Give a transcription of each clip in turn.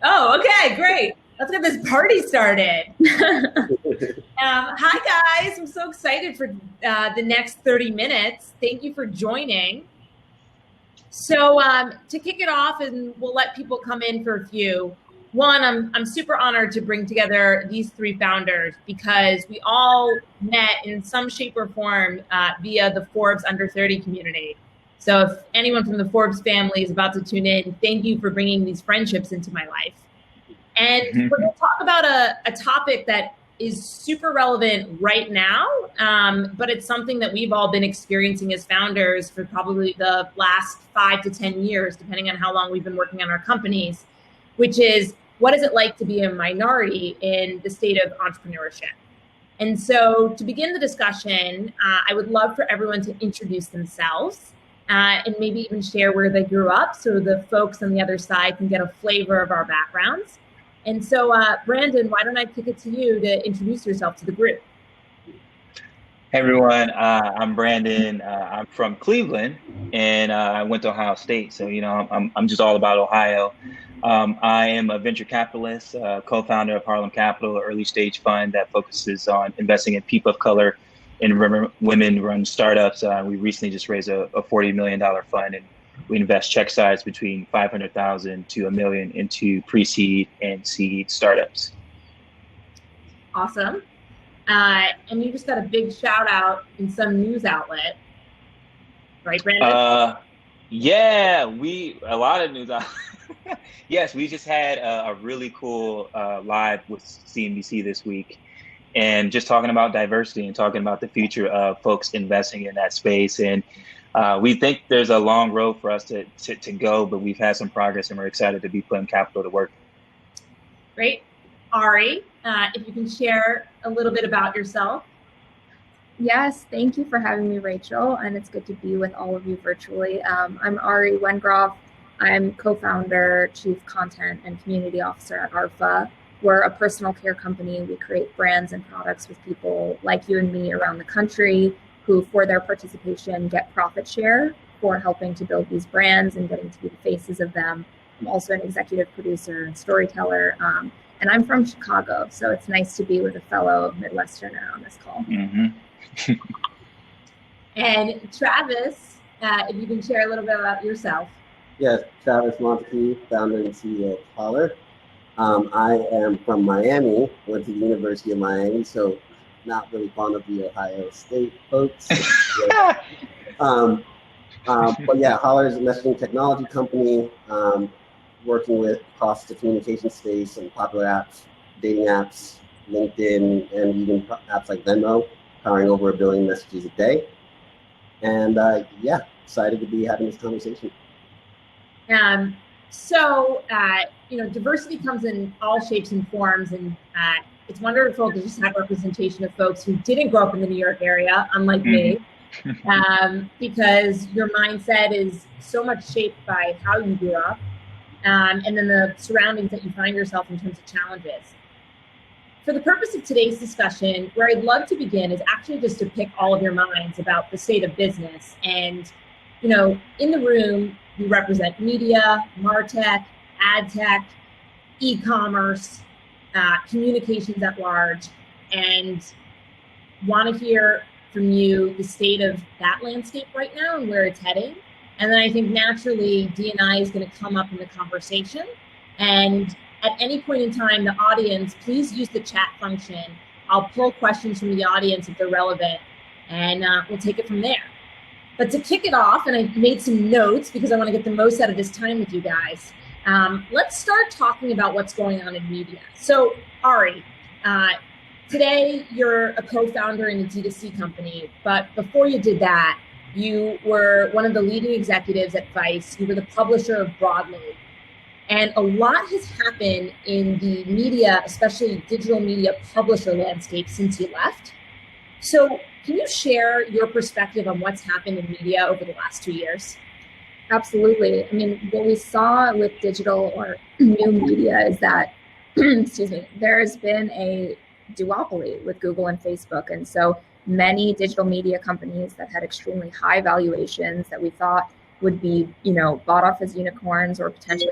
Oh, okay, great. Let's get this party started. Hi, guys. I'm so excited for the next 30 minutes. Thank you for joining. So to kick it off, and we'll let people come in for a few. One, I'm super honored to bring together these three founders because we all met in some shape or form via the Forbes Under 30 community. So if anyone from the Forbes family is about to tune in, thank you for bringing these friendships into my life. And we're going to talk about a topic that is super relevant right now, but it's something that we've all been experiencing as founders for probably the last 5 to 10 years, depending on how long we've been working on our companies, which is what is it like to be a minority in the state of entrepreneurship? And so to begin the discussion, I would love for everyone to introduce themselves and maybe even share where they grew up so the folks on the other side can get a flavor of our backgrounds. And so, Brandon, why don't I kick it to you to introduce yourself to the group? Hey, everyone. I'm Brandon. I'm from Cleveland, and I went to Ohio State. So, I'm just all about Ohio. I am a venture capitalist, co-founder of Harlem Capital, an early stage fund that focuses on investing in people of color and women-run startups. We recently just raised a $40 million fund, and we invest check size between $500,000 to $1 million into pre-seed and seed startups. Awesome. And you just got a big shout out in some news outlet, right, Brandon? Yeah, a lot of news outlets. Yes, we just had a really cool live with CNBC this week, and just talking about diversity and talking about the future of folks investing in that space. And we think there's a long road for us to go, but we've had some progress and we're excited to be putting capital to work. Great. Ari, if you can share a little bit about yourself. Yes, thank you for having me, Rachel, and it's good to be with all of you virtually. I'm Ariel Wengroff. I'm co-founder, chief content and community officer at Arfa. We're a personal care company. We create brands and products with people like you and me around the country who, for their participation, get profit share for helping to build these brands and getting to be the faces of them. I'm also an executive producer and storyteller. And I'm from Chicago, so it's nice to be with a fellow Midwesterner on this call. Mm-hmm. And Travis, if you can share a little bit about yourself. Yes, Travis Montague, founder and CEO of Holler. I am from Miami, went to the University of Miami, so not really fond of the Ohio State folks. But yeah, Holler is a messaging technology company, working with across the communication space and popular apps, dating apps, LinkedIn, and even apps like Venmo, powering over 1 billion messages a day. And yeah, excited to be having this conversation. So, diversity comes in all shapes and forms, and it's wonderful to just have representation of folks who didn't grow up in the New York area, unlike me, because your mindset is so much shaped by how you grew up, and then the surroundings that you find yourself in terms of challenges. For the purpose of today's discussion, where I'd love to begin is actually just to pick all of your minds about the state of business. And, in the room, we represent media, MarTech, ad tech, e-commerce, communications at large, and want to hear from you the state of that landscape right now and where it's heading. And then I think naturally D&I is going to come up in the conversation. And at any point in time, the audience, please use the chat function. I'll pull questions from the audience if they're relevant, and we'll take it from there. But to kick it off, and I made some notes because I want to get the most out of this time with you guys, let's start talking about what's going on in media. So, Ari, today you're a co-founder in a D2C company, but before you did that, you were one of the leading executives at Vice. You were the publisher of Broadly. And a lot has happened in the media, especially digital media publisher landscape since you left. So can you share your perspective on what's happened in media over the last 2 years? Absolutely. I mean, what we saw with digital or new media is that, excuse me, there has been a duopoly with Google and Facebook. And so many digital media companies that had extremely high valuations that we thought would be, bought off as unicorns or potentially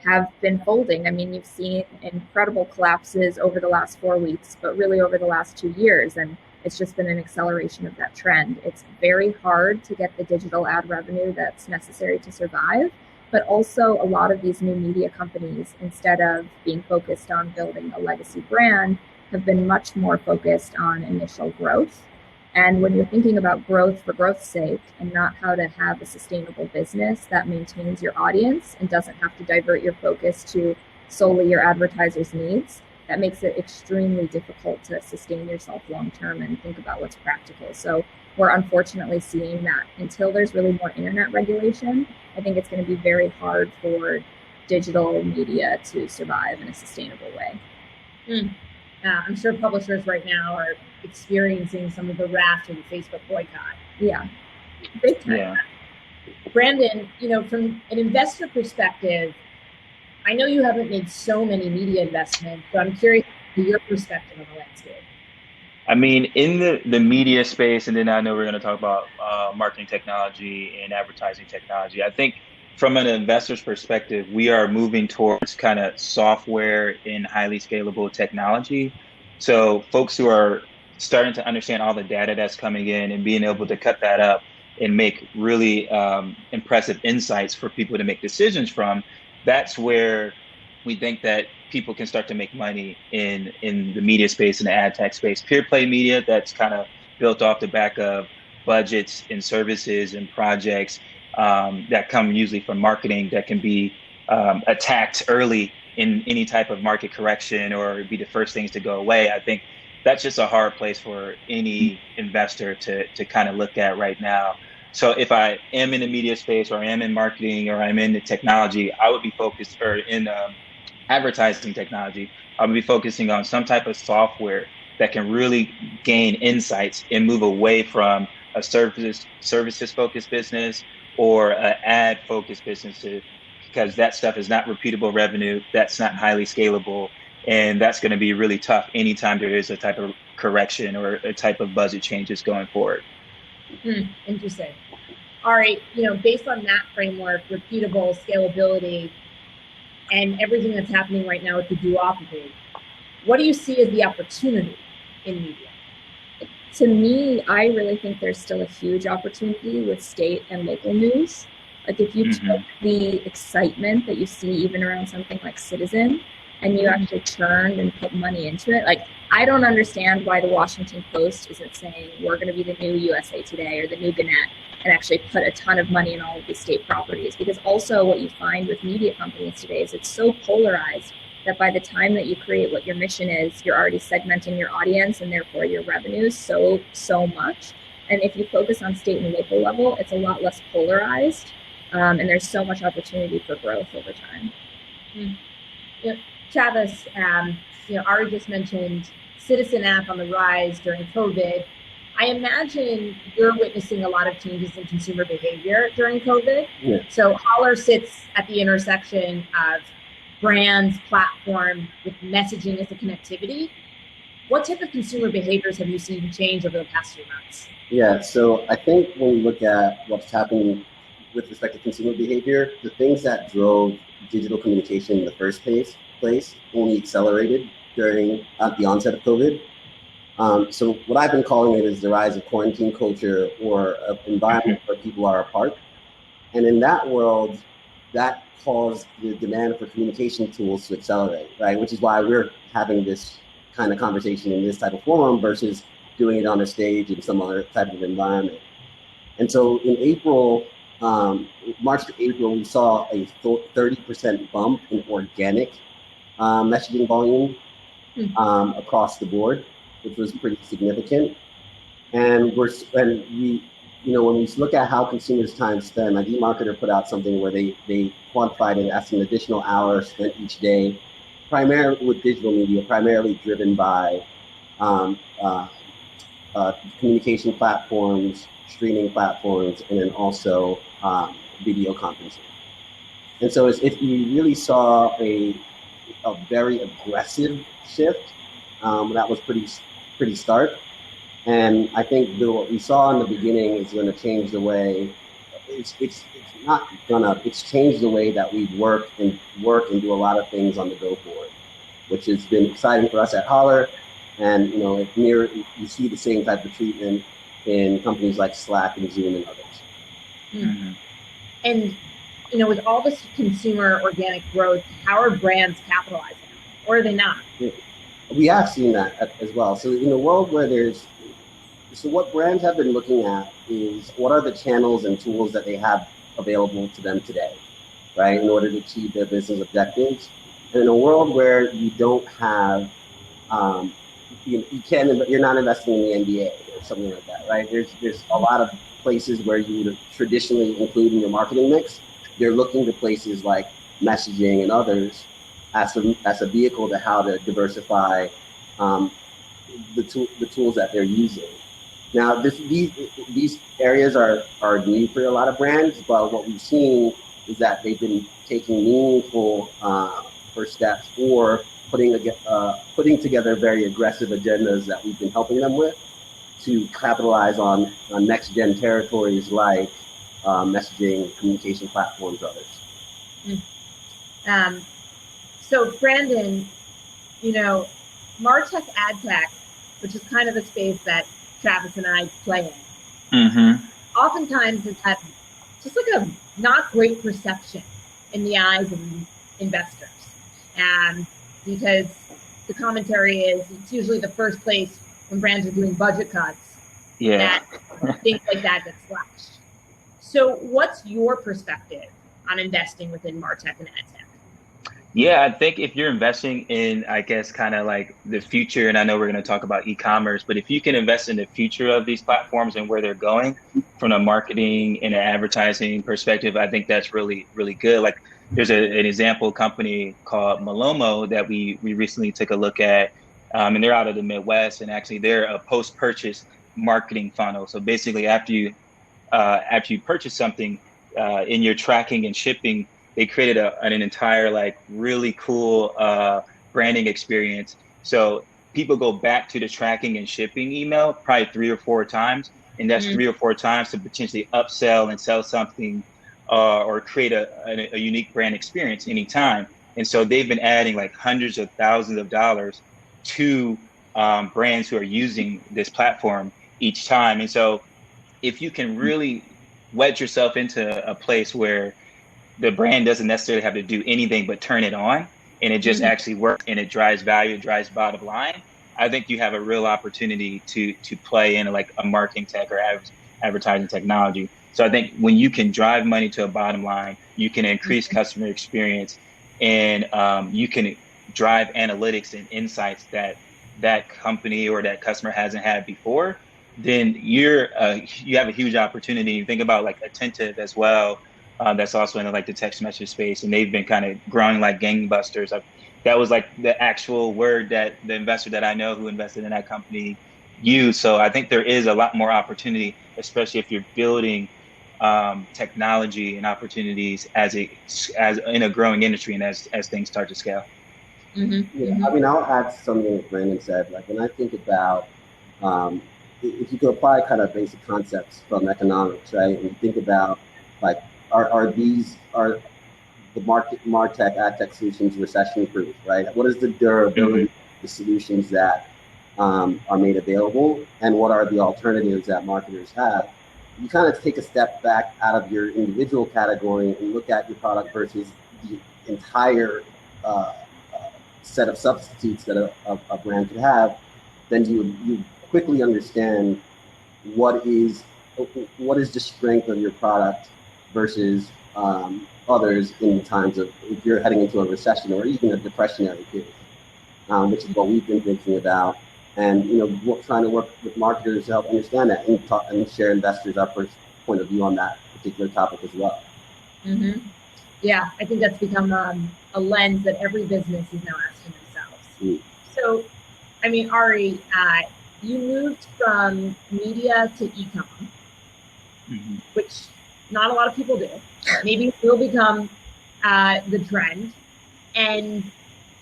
have been folding. I mean, you've seen incredible collapses over the last 4 weeks, but really over the last 2 years. And it's just been an acceleration of that trend. It's very hard to get the digital ad revenue that's necessary to survive. But also a lot of these new media companies, instead of being focused on building a legacy brand, have been much more focused on initial growth. And when you're thinking about growth for growth's sake and not how to have a sustainable business that maintains your audience and doesn't have to divert your focus to solely your advertisers' needs, that makes it extremely difficult to sustain yourself long term and think about what's practical. So we're unfortunately seeing that until there's really more internet regulation, I think it's going to be very hard for digital media to survive in a sustainable way. I'm sure publishers right now are experiencing some of the wrath of the Facebook boycott. Yeah. Big time. Yeah. Brandon, from an investor perspective, I know you haven't made so many media investments, but I'm curious to your perspective on the landscape. I mean, in the media space, and then I know we're going to talk about marketing technology and advertising technology. I think from an investor's perspective, we are moving towards kind of software and highly scalable technology. So folks who are starting to understand all the data that's coming in and being able to cut that up and make really impressive insights for people to make decisions from, that's where we think that people can start to make money in the media space and the ad tech space. Pure play media, that's kind of built off the back of budgets and services and projects that come usually from marketing that can be attacked early in any type of market correction or be the first things to go away. I think that's just a hard place for any investor to kind of look at right now. So if I am in the media space or I am in marketing or I'm in the technology, I would be focused, or in advertising technology, I would be focusing on some type of software that can really gain insights and move away from a services focused business or an ad focused business, because that stuff is not repeatable revenue, that's not highly scalable, and that's going to be really tough anytime there is a type of correction or a type of budget changes going forward. Interesting. All right, based on that framework, repeatable scalability, and everything that's happening right now with the duopoly, what do you see as the opportunity in media? To me, I really think there's still a huge opportunity with state and local news. Like if you took the excitement that you see even around something like Citizen and you actually churned and put money into it, like I don't understand why the Washington Post isn't saying we're going to be the new USA Today or the new Gannett and actually put a ton of money in all of these state properties. Because also what you find with media companies today is it's so polarized that by the time that you create what your mission is, you're already segmenting your audience and therefore your revenues so much. And if you focus on state and local level, it's a lot less polarized. And there's so much opportunity for growth over time. Travis, Ari just mentioned Citizen app on the rise during COVID. I imagine you're witnessing a lot of changes in consumer behavior during COVID. Yeah. So Holler sits at the intersection of brands, platform, with messaging as a connectivity. What type of consumer behaviors have you seen change over the past few months? Yeah, so I think when we look at what's happening with respect to consumer behavior, the things that drove digital communication in the first place only accelerated during the onset of COVID. So what I've been calling it is the rise of quarantine culture, or an environment where people are apart. And in that world, that caused the demand for communication tools to accelerate, right? Which is why we're having this kind of conversation in this type of forum versus doing it on a stage in some other type of environment. And so in April, March to April, we saw a 30% bump in organic messaging volume across the board, which was pretty significant. And when we look at how consumers' time spent, like eMarketer put out something where they quantified it as an additional hour spent each day, primarily with digital media, primarily driven by communication platforms, streaming platforms, and then also video conferencing. And so if you really saw a very aggressive shift, that was pretty stark. And I think what we saw in the beginning is going to change the way it's not gonna, it's changed the way that we work and do a lot of things on the go forward, which has been exciting for us at Holler. And, you know, you see the same type of treatment in companies like Slack and Zoom and others. Mm-hmm. And, you know, with all this consumer organic growth, how are brands capitalizing? Or are they not? We have seen that as well. So in a world where so what brands have been looking at is what are the channels and tools that they have available to them today, right, in order to achieve their business objectives. And in a world where you don't have, you're not investing in the NBA or something like that, right? There's a lot of places where you would traditionally include in your marketing mix. They're looking to places like messaging and others as a vehicle to how to diversify the tools that they're using. Now, these areas are new for a lot of brands, but what we've seen is that they've been taking meaningful first steps or putting together very aggressive agendas that we've been helping them with to capitalize on next-gen territories like messaging, communication platforms, others. So, Brandon, you know, MarTech ad tech, which is kind of the space that Travis and I play in, oftentimes has had just like a not great perception in the eyes of investors. Because the commentary is it's usually the first place when brands are doing budget cuts that things like that get slashed. So what's your perspective on investing within MarTech and ad tech? Yeah, I think if you're investing in, I guess, kind of like the future, and I know we're going to talk about e-commerce, but if you can invest in the future of these platforms and where they're going from a marketing and an advertising perspective, I think that's really, really good. Like there's an example company called Malomo that we recently took a look at, and they're out of the Midwest, and actually they're a post-purchase marketing funnel. So basically after you purchase something in your tracking and shipping, they created an entire like really cool branding experience. So people go back to the tracking and shipping email probably 3 or 4 times, and that's 3 or 4 times to potentially upsell and sell something or create a unique brand experience anytime. And so they've been adding like hundreds of thousands of dollars to brands who are using this platform each time. And so if you can really wedge yourself into a place where the brand doesn't necessarily have to do anything but turn it on, and it just actually works and it drives value, it drives bottom line, I think you have a real opportunity to play in like a marketing tech or advertising technology. So I think when you can drive money to a bottom line, you can increase customer experience, and you can drive analytics and insights that company or that customer hasn't had before, then you have a huge opportunity. Think about like Attentive as well. That's also in like the text message space, and they've been kind of growing like gangbusters. That was like the actual word that the investor that I know who invested in that company used. So I think there is a lot more opportunity, especially if you're building technology and opportunities as in a growing industry and as things start to scale. Yeah, I mean, I'll add something that Brandon said. Like when I think about if you could apply kind of basic concepts from economics, right, and you think about like are the MarTech ad tech solutions recession proof, right? What is the durability of the solutions that are made available, and what are the alternatives that marketers have? You kind of take a step back out of your individual category and look at your product versus the entire set of substitutes that a brand could have. Then you quickly understand what is the strength of your product versus others in times of, if you're heading into a recession or even a depressionary period, which is what we've been thinking about, and trying to work with marketers to help understand that and share investors our first point of view on that particular topic as well. Yeah, I think that's become a lens that every business is now asking themselves. So, I mean, Ari, you moved from media to e-com, which not a lot of people do. Maybe it will become the trend. And,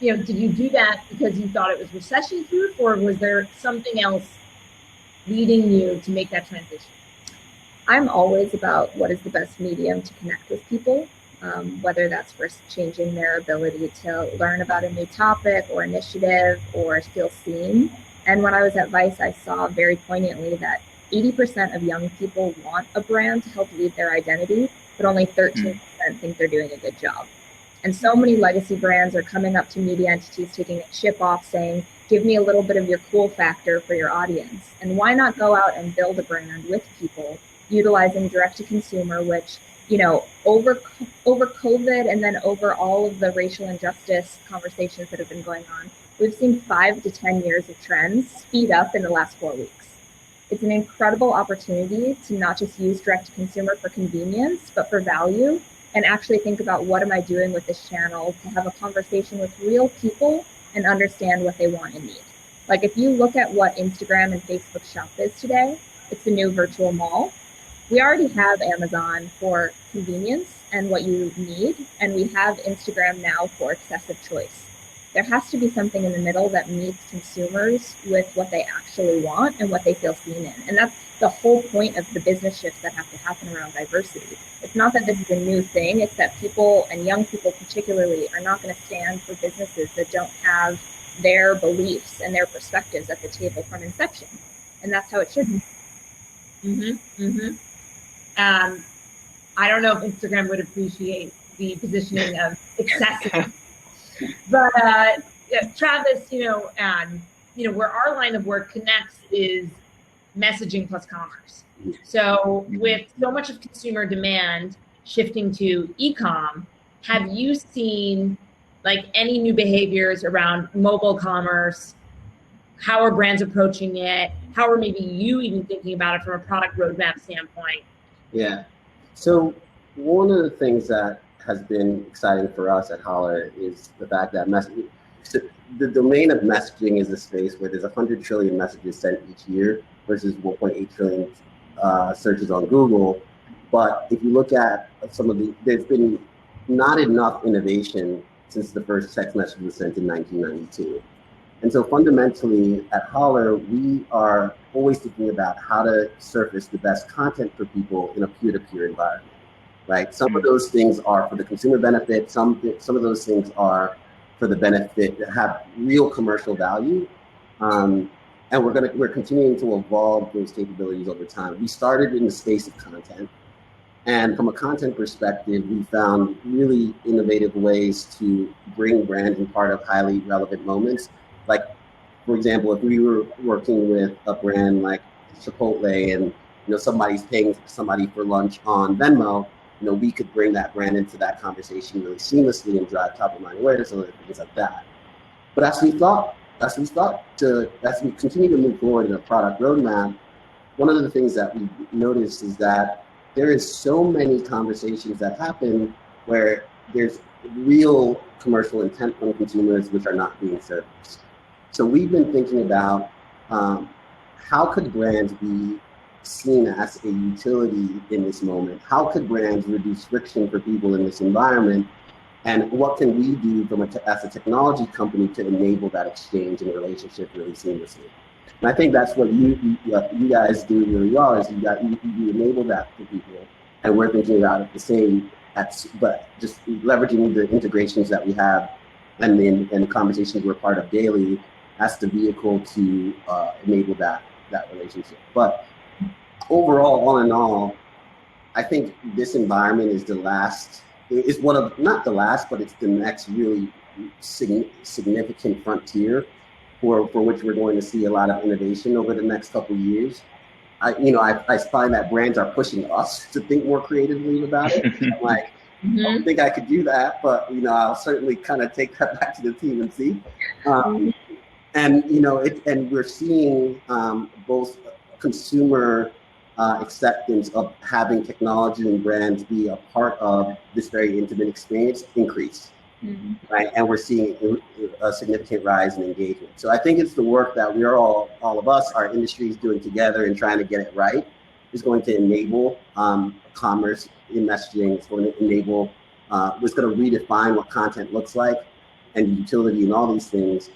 did you do that because you thought it was recession-proof, or was there something else leading you to make that transition? I'm always about what is the best medium to connect with people, whether that's for changing their ability to learn about a new topic or initiative or feel seen. And when I was at Vice, I saw very poignantly that 80% of young people want a brand to help lead their identity, but only 13% think they're doing a good job. And so many legacy brands are coming up to media entities, taking a chip off, saying, give me a little bit of your cool factor for your audience. And why not go out and build a brand with people, utilizing direct to consumer, which, you know, over COVID and then over all of the racial injustice conversations that have been going on, we've seen 5 to 10 years of trends speed up in the last 4 weeks. It's an incredible opportunity to not just use direct to consumer for convenience, but for value, and actually think about what am I doing with this channel to have a conversation with real people and understand what they want and need. Like if you look at what Instagram and Facebook Shop is today, it's the new virtual mall. We already have Amazon for convenience and what you need, and we have Instagram now for excessive choice. There has to be something in the middle that meets consumers with what they actually want and what they feel seen in. And that's the whole point of the business shifts that have to happen around diversity. It's not that this is a new thing, it's that people, and young people particularly, are not going to stand for businesses that don't have their beliefs and their perspectives at the table from inception. And that's how it should be. I don't know if Instagram would appreciate the positioning of excessive. But Travis, where our line of work connects is messaging plus commerce. So with so much of consumer demand shifting to e-com, have you seen like any new behaviors around mobile commerce? How are brands approaching it? How are maybe you even thinking about it from a product roadmap standpoint? Yeah. So one of the things that has been exciting for us at Holler is the fact that the domain of messaging is a space where there's 100 trillion messages sent each year versus 1.8 trillion searches on Google. But if you look at there's been not enough innovation since the first text message was sent in 1992. And so fundamentally at Holler, we are always thinking about how to surface the best content for people in a peer-to-peer environment. Right. Some of those things are for the consumer benefit. Some of those things are for the benefit that have real commercial value. And we're continuing to evolve those capabilities over time. We started in the space of content. And from a content perspective, we found really innovative ways to bring brands in part of highly relevant moments. Like, for example, if we were working with a brand like Chipotle and somebody's paying somebody for lunch on Venmo, we could bring that brand into that conversation really seamlessly and drive top of mind awareness and other things like that. But as we continue to move forward in a product roadmap, one of the things that we noticed is that there is so many conversations that happen where there's real commercial intent from consumers which are not being surfaced. So we've been thinking about how could brands be seen as a utility in this moment? How could brands reduce friction for people in this environment? And what can we do as a technology company to enable that exchange and relationship really seamlessly? And I think that's what you guys do really well, is you enable that for people. And we're thinking about it the same, but just leveraging the integrations that we have and the conversations we're part of daily as the vehicle to enable that relationship. But overall, all in all, I think this environment is not the last, but it's the next really significant frontier for which we're going to see a lot of innovation over the next couple of years. I find that brands are pushing us to think more creatively about it. I'm like, I don't think I could do that, but I'll certainly kind of take that back to the team and see. And we're seeing both consumer acceptance of having technology and brands be a part of this very intimate experience increase, right? And we're seeing a significant rise in engagement. So I think it's the work that we're all of us, our industry is doing together and trying to get it right is going to enable commerce in messaging. It's going to enable, it's going to redefine what content looks like and utility and all these things.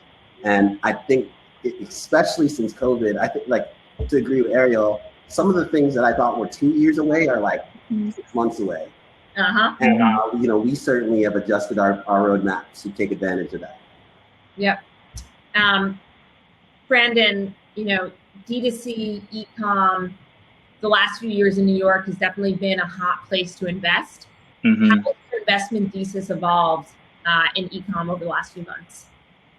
And I think, especially since COVID, I think, like, to agree with Ariel, some of the things that I thought were 2 years away are like 6 months away. And we certainly have adjusted our roadmaps to take advantage of that. Yep. Brandon, D2C, e-com, the last few years in New York has definitely been a hot place to invest. How has your investment thesis evolved in e-com over the last few months?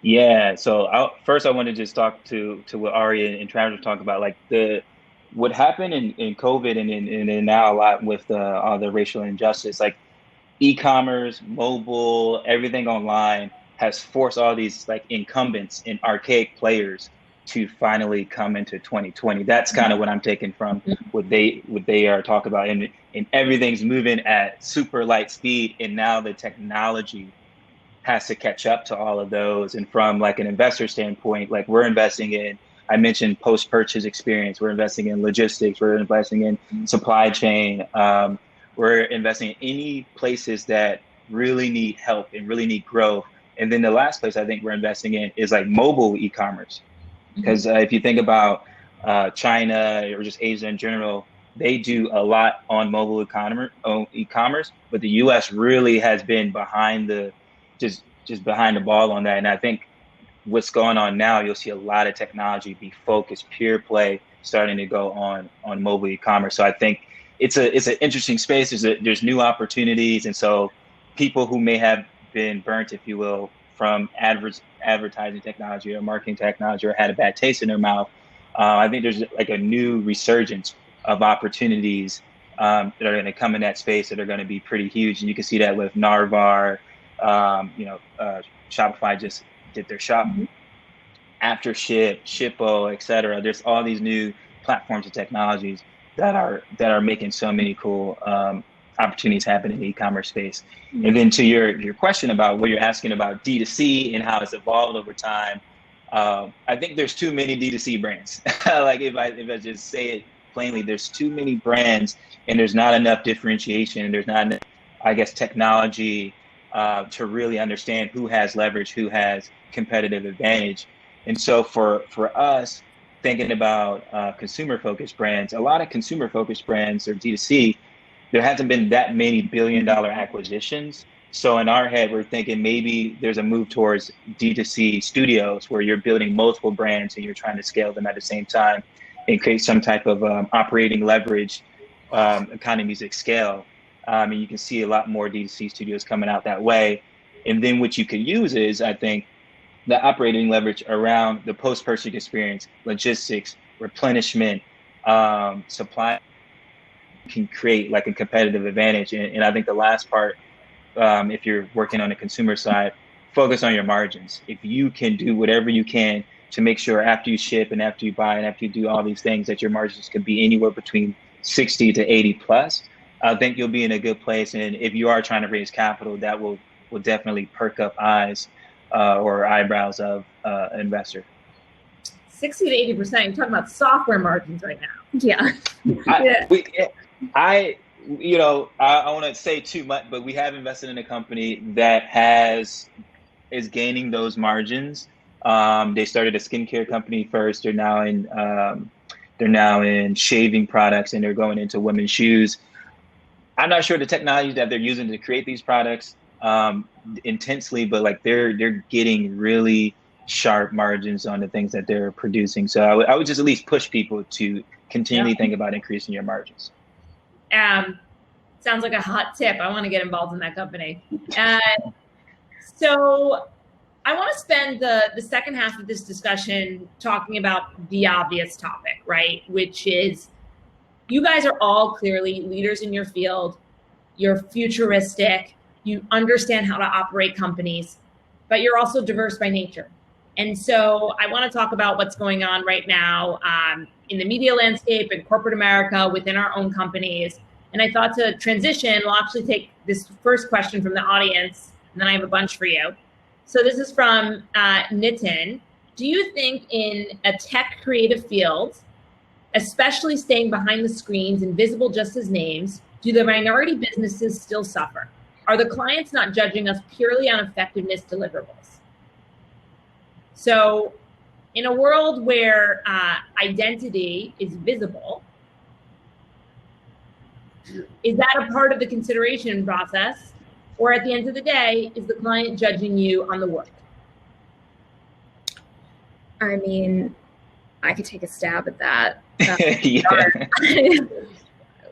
Yeah, so first I want to just talk to what Ari and Travis talk about, like what happened in COVID and now a lot with all the racial injustice, like e-commerce, mobile, everything online has forced all these like incumbents and archaic players to finally come into 2020. That's kind of what I'm taking from what they are talking about, and everything's moving at super light speed, and now the technology has to catch up to all of those. And from like an investor standpoint, like we're investing in, I mentioned post-purchase experience, we're investing in logistics, we're investing in supply chain, we're investing in any places that really need help and really need growth. And then the last place I think we're investing in is like mobile e-commerce. Because if you think about China or just Asia in general, they do a lot on mobile e-commerce, but the US really has been behind just behind the ball on that. And I think what's going on now, you'll see a lot of technology be focused, pure play, starting to go on mobile e-commerce. So I think it's an interesting space. There's new opportunities. And so people who may have been burnt, if you will, from advertising technology or marketing technology or had a bad taste in their mouth, I think there's like a new resurgence of opportunities that are going to come in that space that are going to be pretty huge. And you can see that with Narvar, Shopify just did their shop, Aftership, Shippo, et cetera. There's all these new platforms and technologies that are making so many cool opportunities happen in the e-commerce space. And then to your question about what you're asking about D2C and how it's evolved over time, I think there's too many D2C brands. Like if I just say it plainly, there's too many brands and there's not enough differentiation and there's not enough, I guess, technology to really understand who has leverage, who has competitive advantage. And so for us, thinking about consumer-focused brands, a lot of consumer-focused brands or D2C, there hasn't been that many billion-dollar acquisitions. So in our head, we're thinking maybe there's a move towards D2C studios where you're building multiple brands and you're trying to scale them at the same time and create some type of operating leverage, economies of scale. And you can see a lot more D2C studios coming out that way. And then what you could use is, I think, the operating leverage around the post-purchase experience, logistics, replenishment, supply can create like a competitive advantage. And I think the last part, if you're working on the consumer side, focus on your margins. If you can do whatever you can to make sure after you ship and after you buy and after you do all these things that your margins can be anywhere between 60 to 80 plus, I think you'll be in a good place. And if you are trying to raise capital, that will definitely perk up eyes or eyebrows of an investor. 60 to 80%. You're talking about software margins right now. Yeah. I want to say too much, but we have invested in a company that is gaining those margins. They started a skincare company first. They're now in shaving products, and they're going into women's shoes. I'm not sure the technology that they're using to create these products intensely, but like they're getting really sharp margins on the things that they're producing. So I would just at least push people to continually think about increasing your margins. Sounds like a hot tip. I want to get involved in that company. So I want to spend the second half of this discussion talking about the obvious topic, right? Which is you guys are all clearly leaders in your field. You're futuristic. You understand how to operate companies, but you're also diverse by nature. And so I want to talk about what's going on right now in the media landscape in corporate America within our own companies. And I thought to transition, we'll actually take this first question from the audience, and then I have a bunch for you. So this is from Nitin. Do you think in a tech creative field, especially staying behind the screens and visible just as names, do the minority businesses still suffer? Are the clients not judging us purely on effectiveness deliverables? So in a world where identity is visible, Is that a part of the consideration process? Or at the end of the day, is the client judging you on the work? I mean, I could take a stab at that.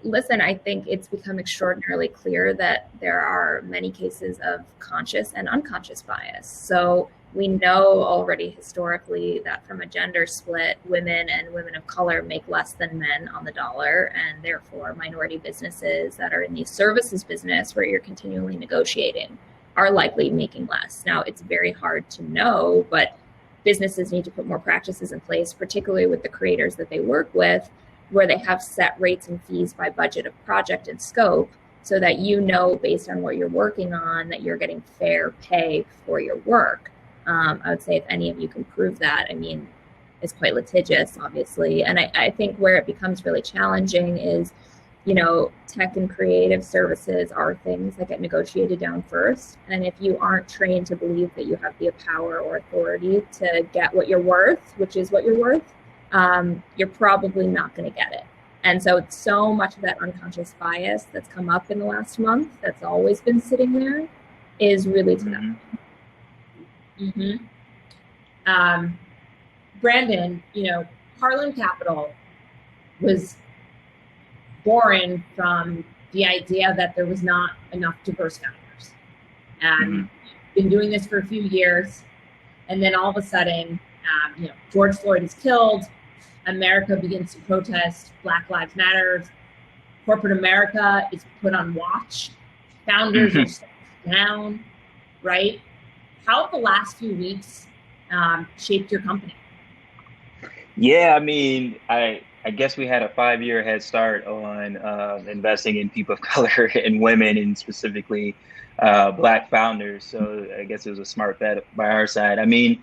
Listen, I think it's become extraordinarily clear that there are many cases of conscious and unconscious bias. So we know already historically that from a gender split, women and women of color make less than men on the dollar, and therefore minority businesses that are in the services business where you're continually negotiating are likely making less. Now, it's very hard to know, but businesses need to put more practices in place, particularly with the creators that they work with, where they have set rates and fees by budget of project and scope, so that you know based on what you're working on that you're getting fair pay for your work. I would say if any of you can prove that, I mean, it's quite litigious, obviously. And I think where it becomes really challenging is, you know, tech and creative services are things that get negotiated down first. And if you aren't trained to believe that you have the power or authority to get what you're worth, which is what you're worth, you're probably not going to get it. And so it's so much of that unconscious bias that's come up in the last month that's always been sitting there is really to them. Brandon, you know, Harlem Capital was born from the idea that there was not enough diverse founders. And been doing this for a few years. And then all of a sudden, you know, George Floyd is killed. America begins to protest Black Lives Matter. Corporate America is put on watch. Founders are stepped down, right? How have the last few weeks shaped your company? Yeah, I mean, I guess we had a 5-year head start on investing in people of color and women, and specifically Black founders. So I guess it was a smart bet by our side. I mean,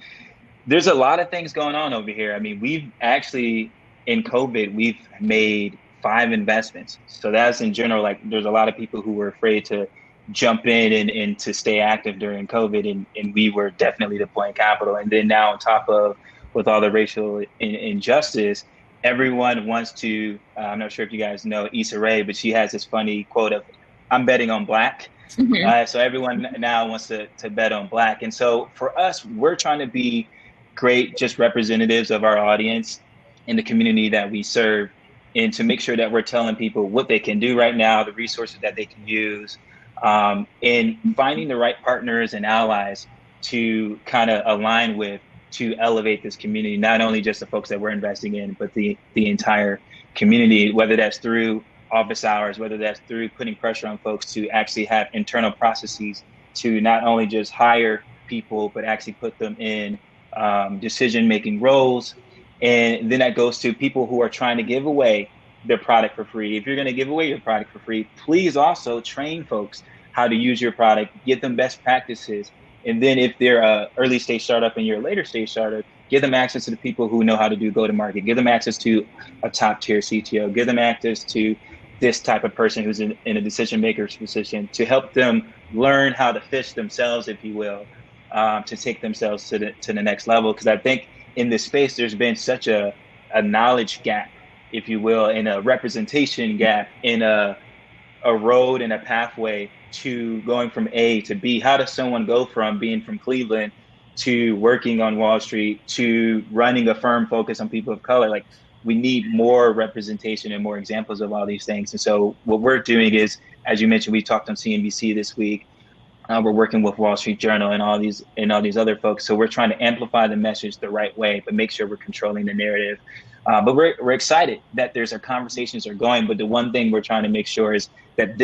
there's a lot of things going on over here. I mean, we've actually, in COVID, we've made 5 investments. So that's in general, like there's a lot of people who were afraid to jump in and to stay active during COVID. And we were definitely deploying capital. And then now on top of, with all the racial injustice, everyone wants to, I'm not sure if you guys know Issa Rae, but she has this funny quote of, I'm betting on Black. So everyone now wants to bet on Black. And so for us, we're trying to be great, just representatives of our audience in the community that we serve, and to make sure that we're telling people what they can do right now, the resources that they can use, and finding the right partners and allies to kind of align with, to elevate this community, not only just the folks that we're investing in, but the entire community, whether that's through office hours, whether that's through putting pressure on folks to actually have internal processes to not only just hire people, but actually put them in decision-making roles. And then that goes to people who are trying to give away their product for free. If you're going to give away your product for free, please also train folks how to use your product, give them best practices. And then if they're an early stage startup and you're a later stage startup, give them access to the people who know how to do go-to-market, give them access to a top tier CTO, give them access to this type of person who's in a decision maker's position, to help them learn how to fish themselves, if you will, to take themselves to the next level. Because I think in this space, there's been such a knowledge gap, if you will, and a representation gap, in a road and a pathway to going from A to B. How does someone go from being from Cleveland to working on Wall Street to running a firm focused on people of color? Like, we need more representation and more examples of all these things. And so what we're doing is, as you mentioned, we talked on CNBC this week. We're working with Wall Street Journal and all these other folks. So we're trying to amplify the message the right way, but make sure we're controlling the narrative. But we're excited that there's our conversations are going. But the one thing we're trying to make sure is that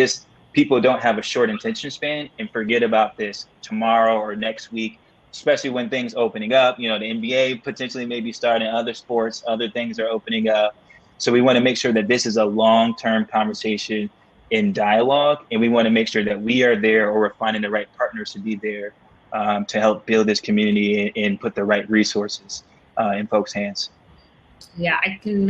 people don't have a short attention span and forget about this tomorrow or next week, especially when things opening up. You know, the NBA potentially maybe starting, other sports, other things are opening up. So we want to make sure that this is a long-term conversation in dialogue, and we want to make sure that we are there, or we're finding the right partners to be there to help build this community and put the right resources in folks' hands. Yeah, I can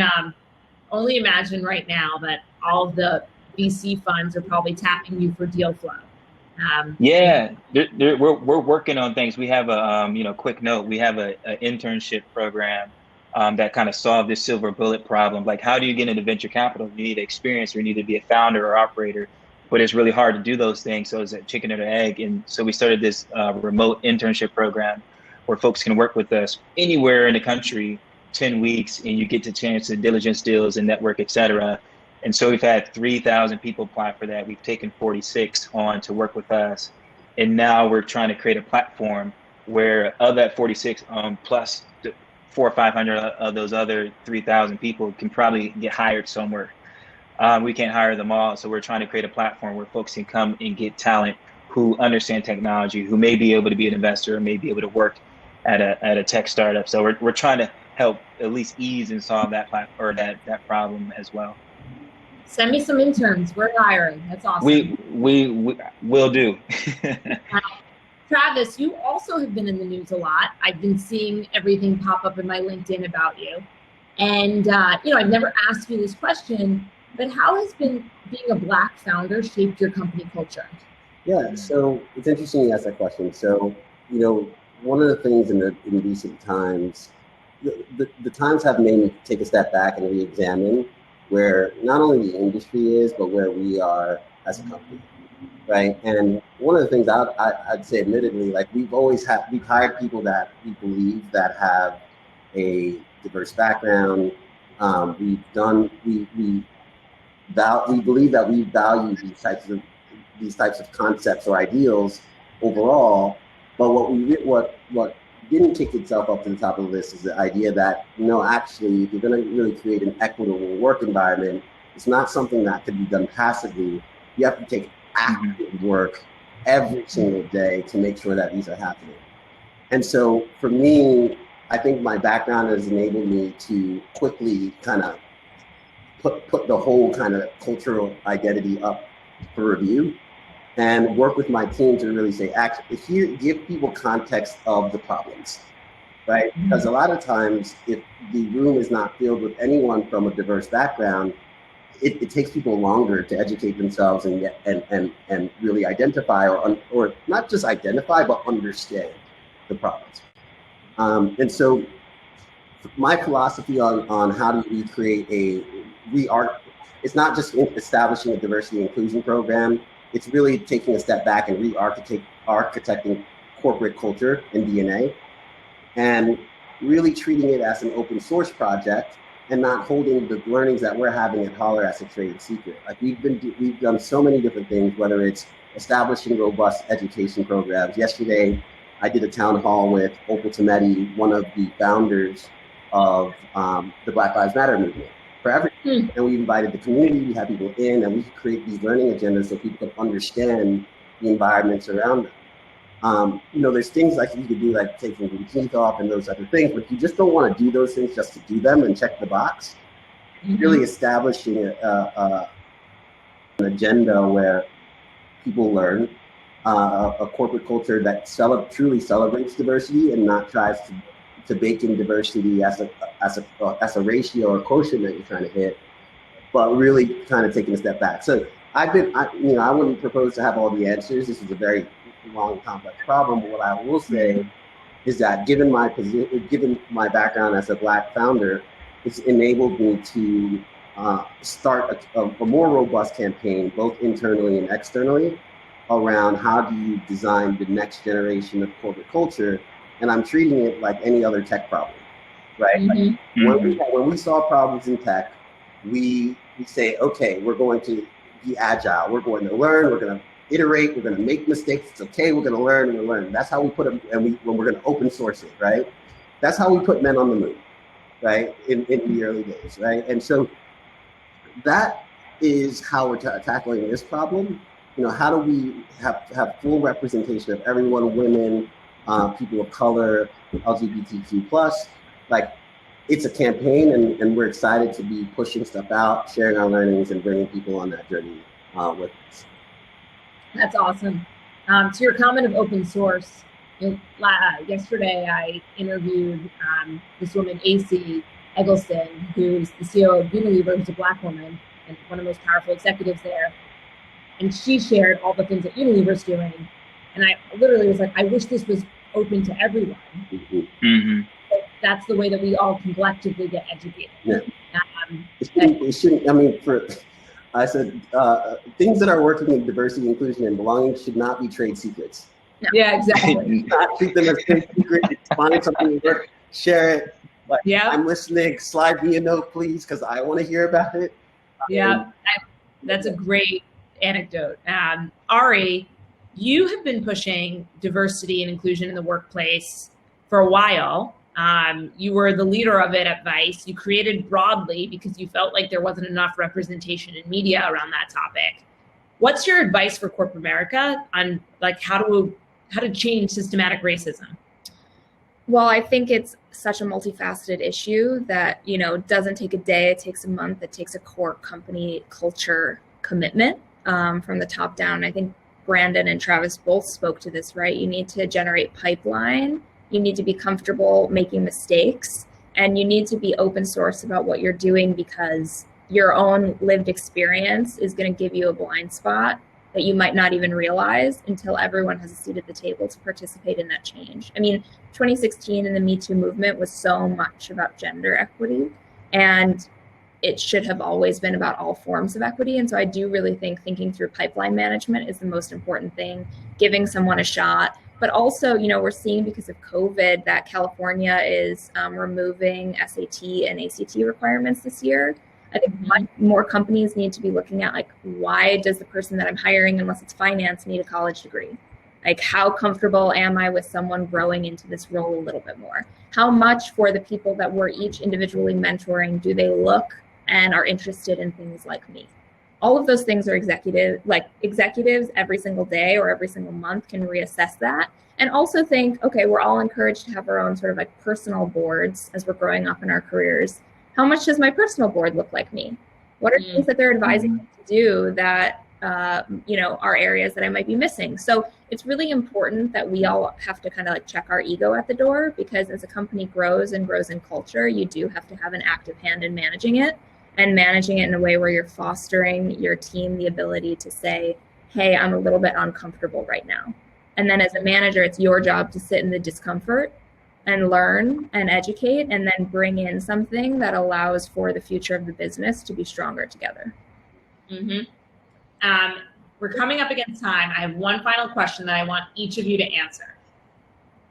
only imagine right now that all of the VC funds are probably tapping you for deal flow. We're working on things. We have a quick note. We have an internship program that kind of solve this silver bullet problem. Like, how do you get into venture capital? You need experience, or you need to be a founder or operator, but it's really hard to do those things. So it's a chicken or the egg. And so we started this remote internship program where folks can work with us anywhere in the country, 10 weeks, and you get the chance to diligence deals and network, et cetera. And so we've had 3,000 people apply for that. We've taken 46 on to work with us. And now we're trying to create a platform where of that 46 plus 400 or 500 of those other 3,000 people can probably get hired somewhere. We can't hire them all. So we're trying to create a platform where folks can come and get talent who understand technology, who may be able to be an investor, or may be able to work at a tech startup. So we're trying to help at least ease and solve that problem as well. Send me some interns. We're hiring. That's awesome. We will do. Travis, you also have been in the news a lot. I've been seeing everything pop up in my LinkedIn about you. And, I've never asked you this question, but how has being a Black founder shaped your company culture? Yeah, so it's interesting you ask that question. So, one of the things in recent times, the times have made me take a step back and re-examine where not only the industry is, but where we are as a company. Right. And one of the things I'd say, admittedly, like we've hired people that we believe that have a diverse background. We believe that we value these types of concepts or ideals overall. But what didn't kick itself up to the top of the list is the idea that, actually, if you're going to really create an equitable work environment, it's not something that could be done passively. You have to take active work every single day to make sure that these are happening. And so for me, I think my background has enabled me to quickly kind of put the whole kind of cultural identity up for review and work with my team to really say, actually, give people context of the problems, right? Because a lot of times, if the room is not filled with anyone from a diverse background, it takes people longer to educate themselves and really identify or not just identify, but understand the problems. And so my philosophy on how do we create it's not just establishing a diversity and inclusion program, it's really taking a step back and architecting corporate culture and DNA and really treating it as an open source project and not holding the learnings that we're having at Holler as a trade secret. Like we've done so many different things, whether it's establishing robust education programs. Yesterday, I did a town hall with Opal Tometi, one of the founders of the Black Lives Matter movement, for everything. And we invited the community, we had people in, and we could create these learning agendas so people could understand the environments around them. There's things like you could do, like taking the teeth off and those other things, but if you just don't want to do those things just to do them and check the box, really establishing an agenda where people learn, a corporate culture that truly celebrates diversity and not tries to bake in diversity as a ratio or quotient that you're trying to hit, but really kind of taking a step back. So I wouldn't propose to have all the answers. This is a very long, complex problem. But what I will say is that given my background as a Black founder, it's enabled me to start a more robust campaign, both internally and externally, around how do you design the next generation of corporate culture. And I'm treating it like any other tech problem, right? When we solve problems in tech, we say, okay, we're going to be agile. We're going to learn. We're going to iterate. We're going to make mistakes. It's okay. We're going to learn and we'll learn. That's how we put them. And when we're going to open source it, right? That's how we put men on the moon, right? In the early days, right? And so that is how we're tackling this problem. How do we have full representation of everyone, women, people of color, LGBTQ+. Like, it's a campaign, and we're excited to be pushing stuff out, sharing our learnings, and bringing people on that journey with us. That's awesome. To your comment of open source, yesterday I interviewed this woman, AC Eggleston, who's the CEO of Unilever, who's a Black woman and one of the most powerful executives there. And she shared all the things that Unilever's doing. And I literally was like, I wish this was open to everyone. that's the way that we all collectively get educated. Yeah. It shouldn't, I mean, I said, things that are working in diversity, inclusion, and belonging should not be trade secrets. No. Yeah, exactly. Not treat them as trade secrets. Find something to work, share it. Like, I'm listening, slide me a note, please, because I want to hear about it. Yeah, that's a great anecdote. Ari, you have been pushing diversity and inclusion in the workplace for a while. You were the leader of it at Vice. You created Broadly because you felt like there wasn't enough representation in media around that topic. What's your advice for corporate America on like how to change systematic racism? Well, I think it's such a multifaceted issue that, doesn't take a day, it takes a month, it takes a core company culture commitment from the top down. I think Brandon and Travis both spoke to this, right? You need to generate pipeline, you need to be comfortable making mistakes, and you need to be open source about what you're doing because your own lived experience is going to give you a blind spot that you might not even realize until everyone has a seat at the table to participate in that change. I mean, 2016 and the Me Too movement was so much about gender equity, and it should have always been about all forms of equity. And so I do really think thinking through pipeline management is the most important thing, giving someone a shot. But also, we're seeing because of COVID that California is removing SAT and ACT requirements this year. I think more companies need to be looking at, like, why does the person that I'm hiring, unless it's finance, need a college degree? Like, how comfortable am I with someone growing into this role a little bit more? How much for the people that we're each individually mentoring do they look and are interested in things like me? All of those things are executives every single day or every single month can reassess that and also think, okay, we're all encouraged to have our own sort of like personal boards as we're growing up in our careers. How much does my personal board look like me? What are things that they're advising me to do that, are areas that I might be missing? So it's really important that we all have to kind of like check our ego at the door, because as a company grows and grows in culture, you do have to have an active hand in managing it, and managing it in a way where you're fostering your team the ability to say, hey, I'm a little bit uncomfortable right now. And then as a manager, it's your job to sit in the discomfort and learn and educate, and then bring in something that allows for the future of the business to be stronger together. We're coming up against time. I have one final question that I want each of you to answer,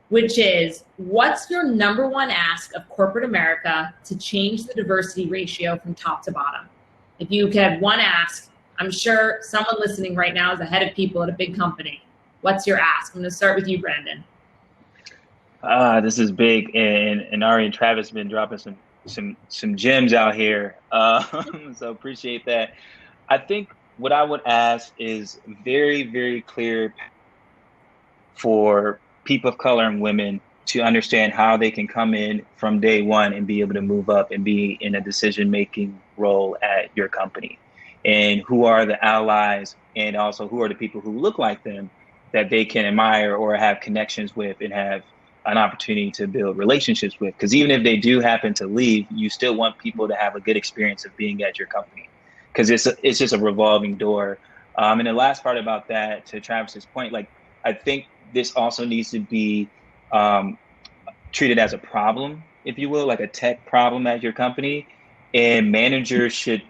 which is, what's your number one ask of corporate America to change the diversity ratio from top to bottom? If you could have one ask, I'm sure someone listening right now is a head of people at a big company. What's your ask? I'm going to start with you, Brandon. This is big, and Ari and Travis have been dropping some gems out here. So appreciate that. I think what I would ask is very, very clear for people of color and women to understand how they can come in from day one and be able to move up and be in a decision-making role at your company, and who are the allies and also who are the people who look like them that they can admire or have connections with and have an opportunity to build relationships with. Because even if they do happen to leave, you still want people to have a good experience of being at your company, because it's just a revolving door. And the last part about that, to Travis's point, like, I think this also needs to be treated as a problem, if you will, like a tech problem at your company. And managers should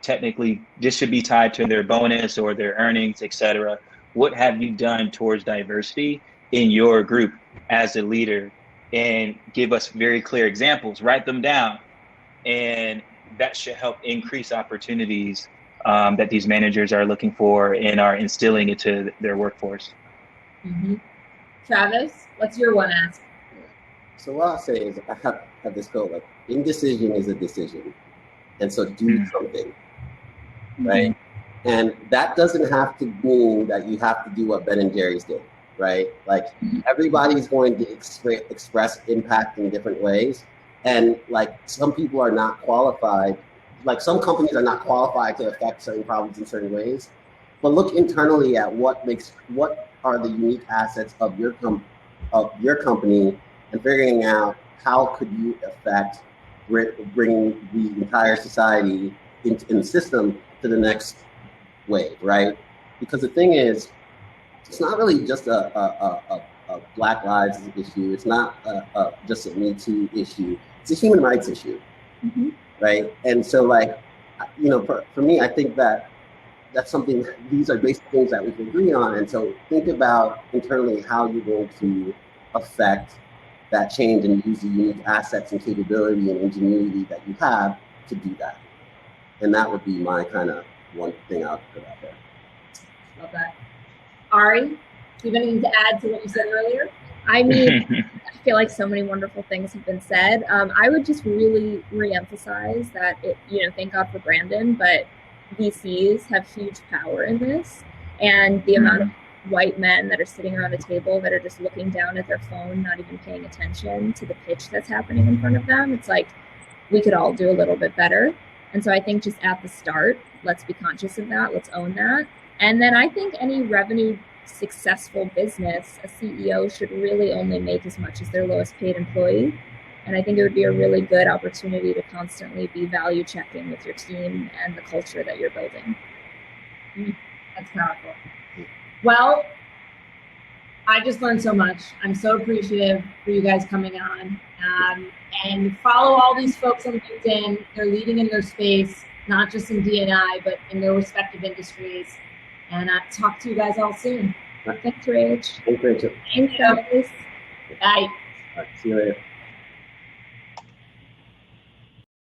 this should be tied to their bonus or their earnings, et cetera. What have you done towards diversity in your group as a leader? And give us very clear examples, write them down. And that should help increase opportunities that these managers are looking for and are instilling into their workforce. Travis, what's your one ask? So what I'll say is, I have this quote, like, indecision is a decision. And so do something, right? And that doesn't have to mean that you have to do what Ben and Jerry's did, right? Like, everybody's going to express impact in different ways. And like, some people are not qualified, like some companies are not qualified to affect certain problems in certain ways. But look internally at what are the unique assets of your company, and figuring out how could you affect bringing the entire society in the system to the next wave, right? Because the thing is, it's not really just a Black lives issue. It's not just a Me Too issue. It's a human rights issue, right? And so, like, for me, I think that's something. These are basic things that we can agree on. And so, think about internally how you're going to affect that change and use the unique assets and capability and ingenuity that you have to do that. And that would be my kind of one thing I would put out there. Love that. Ari, do you have anything to add to what you said earlier? I mean, I feel like so many wonderful things have been said. I would just really reemphasize that, thank God for Brandon, but VCs have huge power in this. And the amount of white men that are sitting around the table that are just looking down at their phone, not even paying attention to the pitch that's happening in front of them. It's like, we could all do a little bit better. And so I think just at the start, let's be conscious of that. Let's own that. And then I think any revenue successful business, a CEO should really only make as much as their lowest paid employee. And I think it would be a really good opportunity to constantly be value checking with your team and the culture that you're building. That's powerful. Well, I just learned so much. I'm so appreciative for you guys coming on. And follow all these folks on LinkedIn. They're leading in their space, not just in D&I, but in their respective industries. And talk to you guys all soon. Thanks, Rach. Thanks, Rachel. Thanks, guys. Bye. All right, see you later.